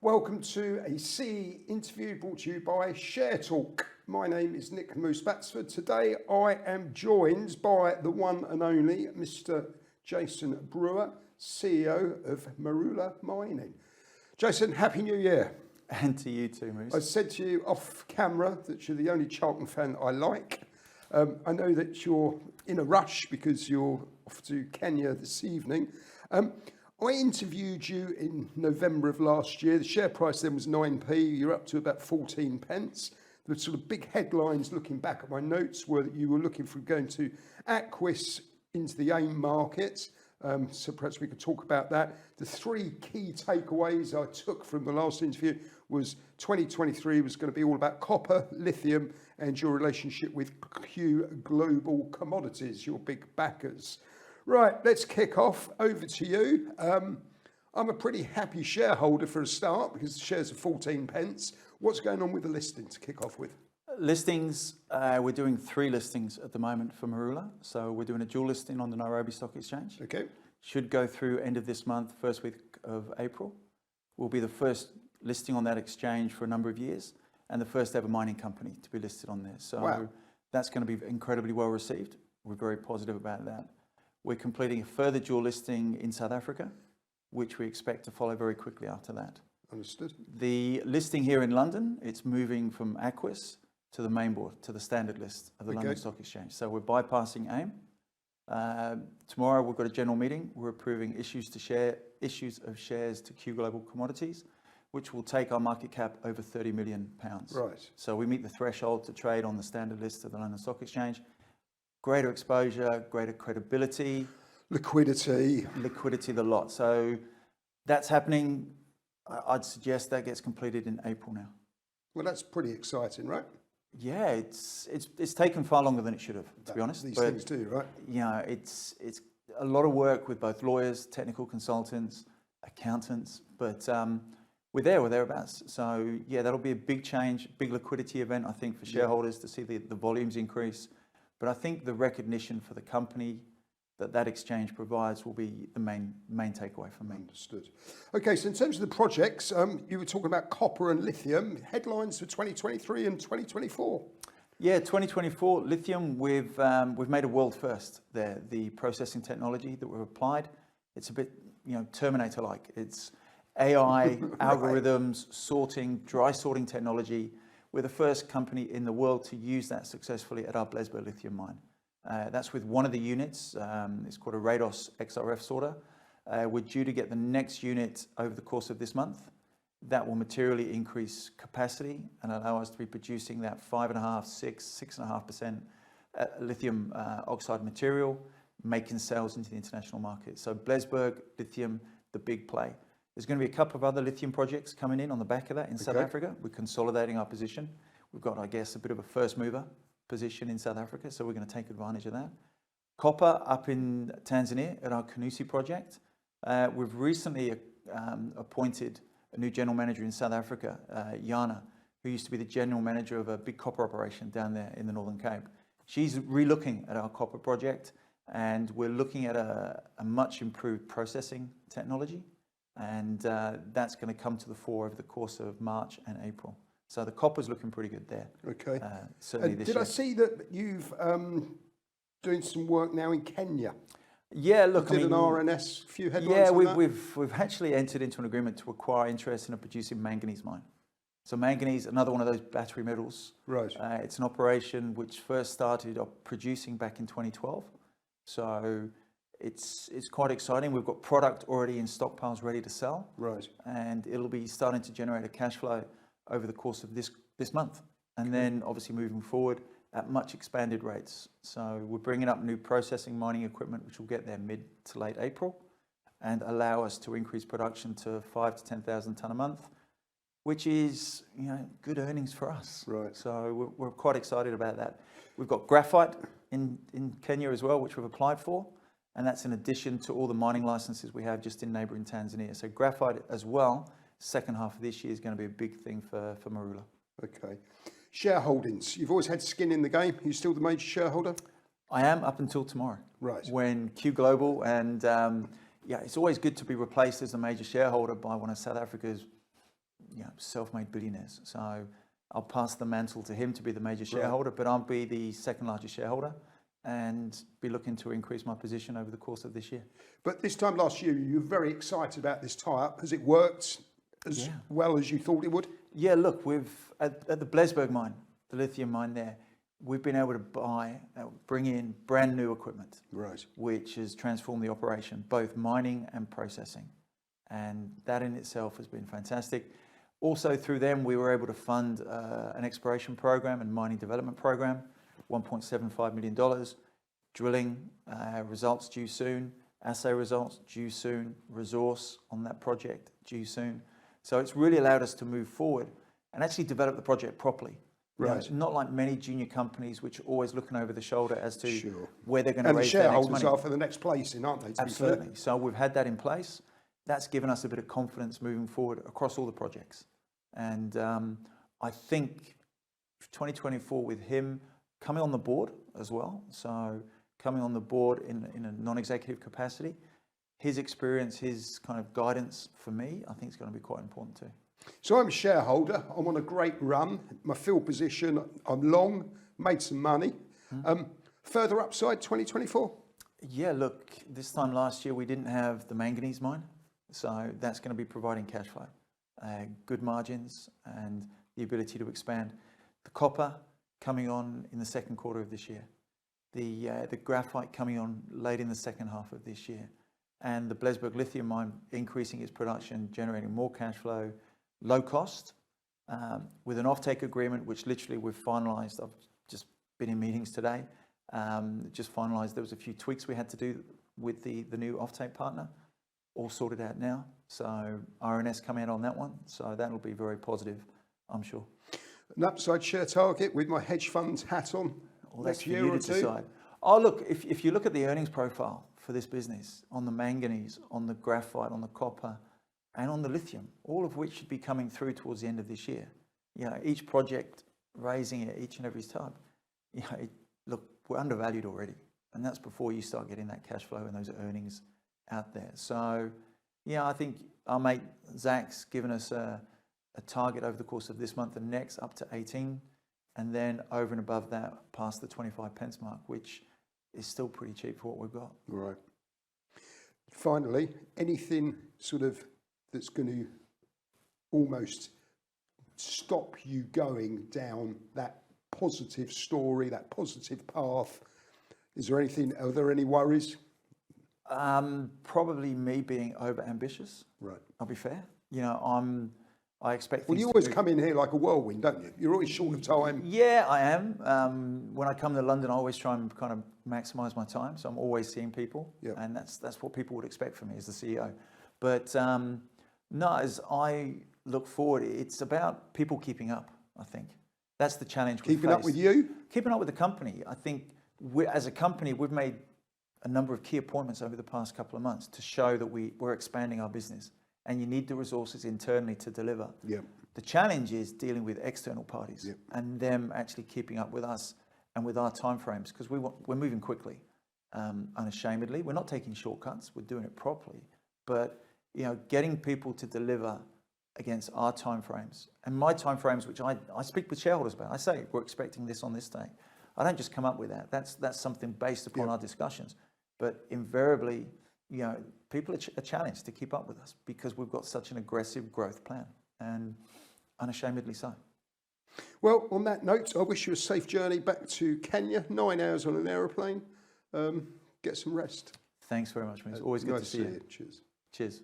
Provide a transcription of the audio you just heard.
Welcome to a CE interview brought to you by Share Talk. My name is Nick Moose Batsford. Today I am joined by the one and only Mr. Jason Brewer, CEO of Marula Mining. Jason, Happy New Year. And to you too, Moose. I said to you off camera that you're the only Charlton fan I like. I know that you're in a rush because you're off to Kenya this evening. I interviewed you in November of last year. The share price then was 9p. You're up to about 14 pence. The sort of big headlines looking back at my notes were that you were looking for going to AQUIS into the AIM market. So perhaps we could talk about that. The three key takeaways I took from the last interview was 2023 was going to be all about copper, lithium, and your relationship with Q Global Commodities, your big backers. Right, let's kick off. Over to you. I'm a pretty happy shareholder for a start because the shares are 14 pence. What's going on with the listing to kick off with? Listings, we're doing 3 listings at the moment for Marula. So we're doing a dual listing on the Nairobi Stock Exchange. Okay. Should go through end of this month, first week of April. We'll be the first listing on that exchange for a number of years and the first ever mining company to be listed on there. So wow. That's going to be incredibly well received. We're very positive about that. We're completing a further dual listing in South Africa, which we expect to follow very quickly after that. Understood. The listing here in London, it's moving from AQUIS to the main board, to the standard list of the London Stock Exchange. So we're bypassing AIM. Tomorrow we've got a general meeting. We're approving issues of shares to Q Global Commodities, which will take our market cap over £30 million. Right. So we meet the threshold to trade on the standard list of the London Stock Exchange. Greater exposure, greater credibility. Liquidity, the lot. So that's happening. I'd suggest that gets completed in April now. Well, that's pretty exciting, right? Yeah, it's taken far longer than it should have, to be honest. These things do, right? Yeah, it's a lot of work with both lawyers, technical consultants, accountants, but we're thereabouts. So yeah, that'll be a big change, big liquidity event, I think, for shareholders to see the volumes increase. But I think the recognition for the company that exchange provides will be the main takeaway for me. Understood. Okay, so in terms of the projects, you were talking about copper and lithium. Headlines for 2023 and 2024. Yeah, 2024 lithium. We've made a world first there. The processing technology that we've applied, it's a bit Terminator-like. It's AI algorithms, sorting, dry sorting technology. We're the first company in the world to use that successfully at our Brewer lithium mine. That's with one of the units. It's called a Rados XRF sorter. We're due to get the next unit over the course of this month. That will materially increase capacity and allow us to be producing that 5.5%, 6.5% lithium oxide material, making sales into the international market. So Brewer lithium, the big play. There's going to be a couple of other lithium projects coming in on the back of that in South Africa. We're consolidating our position. We've got, I guess, a bit of a first mover position in South Africa, so we're going to take advantage of that. Copper up in Tanzania at our AQSE project. We've recently appointed a new general manager in South Africa, Yana, who used to be the general manager of a big copper operation down there in the Northern Cape. She's re-looking at our copper project, and we're looking at a much improved processing technology. And that's going to come to the fore over the course of March and April. So the copper's looking pretty good there. Okay. Certainly this year. Did I see that you've doing some work now in Kenya? Yeah, look, an RNS, few headlines. Yeah, we've actually entered into an agreement to acquire interest in a producing manganese mine. So manganese, another one of those battery metals. Right. It's an operation which first started producing back in 2012. So it's quite exciting. We've got product already in stockpiles ready to sell. Right. And it'll be starting to generate a cash flow over the course of this month. And then obviously moving forward at much expanded rates. So we're bringing up new processing mining equipment, which will get there mid to late April and allow us to increase production to 5,000 to 10,000 tonne a month, which is good earnings for us. Right. So we're quite excited about that. We've got graphite in Kenya as well, which we've applied for. And that's in addition to all the mining licenses we have just in neighbouring Tanzania. So graphite as well, second half of this year is going to be a big thing for Marula. Okay. Shareholdings. You've always had skin in the game. Are you still the major shareholder? I am up until tomorrow. Right. When Q Global and it's always good to be replaced as a major shareholder by one of South Africa's self-made billionaires. So I'll pass the mantle to him to be the major shareholder, but I'll be the second largest shareholder and be looking to increase my position over the course of this year. But this time last year, you were very excited about this tie-up. Has it worked as well as you thought it would? Yeah, look, at the Blesberg mine, the lithium mine there, we've been able to bring in brand new equipment, which has transformed the operation, both mining and processing. And that in itself has been fantastic. Also through them, we were able to fund an exploration program and mining development program, $1.75 million, drilling results due soon, assay results due soon, resource on that project due soon. So it's really allowed us to move forward and actually develop the project properly. Right. Not like many junior companies which are always looking over the shoulder as to where they're going to raise their next money. And the shareholders are for the next placing, aren't they? Absolutely. So we've had that in place. That's given us a bit of confidence moving forward across all the projects. And I think 2024 with him coming on the board as well, so coming on the board in a non-executive capacity, his experience, his kind of guidance for me, I think is going to be quite important too. So I'm a shareholder, I'm on a great run, my field position, I'm long, made some money. Further upside 2024? Yeah, look, this time last year we didn't have the manganese mine, so that's going to be providing cash flow, good margins and the ability to expand. The copper coming on in the second quarter of this year, the graphite coming on late in the second half of this year, and the Blesberg lithium mine increasing its production, generating more cash flow, low cost, with an offtake agreement which literally we've finalised. I've just been in meetings today, just finalised. There was a few tweaks we had to do with the new offtake partner, all sorted out now. So RNS come out on that one, so that'll be very positive, I'm sure. An upside share target with my hedge funds hat on next year or two? Decide. Oh, look, if you look at the earnings profile for this business, on the manganese, on the graphite, on the copper, and on the lithium, all of which should be coming through towards the end of this year. Each project raising it each and every time. Look, we're undervalued already, and that's before you start getting that cash flow and those earnings out there. So, I think our mate Zach's given us a target over the course of this month and next up to 18, and then over and above that past the 25 pence mark, which is still pretty cheap for what we've got. Right. Finally, anything sort of that's going to almost stop you going down that positive story, that positive path? Are there any worries? Probably me being over ambitious. Right. I'll be fair. I expect. Well, you always come in here like a whirlwind, don't you? You're always short of time. Yeah, I am. When I come to London, I always try and kind of maximise my time. So I'm always seeing people, and that's what people would expect from me as the CEO. But no, as I look forward, it's about people keeping up. I think that's the challenge. Keeping up with you? Keeping up with the company. I think as a company, we've made a number of key appointments over the past couple of months to show that we're expanding our business. And you need the resources internally to deliver. Yeah. The challenge is dealing with external parties and them actually keeping up with us and with our timeframes, because we're moving quickly, unashamedly. We're not taking shortcuts. We're doing it properly. But getting people to deliver against our timeframes and my timeframes, which I speak with shareholders about. I say we're expecting this on this day. I don't just come up with that. That's something based upon our discussions. But invariably, people are challenged to keep up with us because we've got such an aggressive growth plan, and unashamedly so. Well, on that note, I wish you a safe journey back to Kenya. 9 hours on an aeroplane. Get some rest. Thanks very much, mate. It's always good to see you. Cheers. Cheers.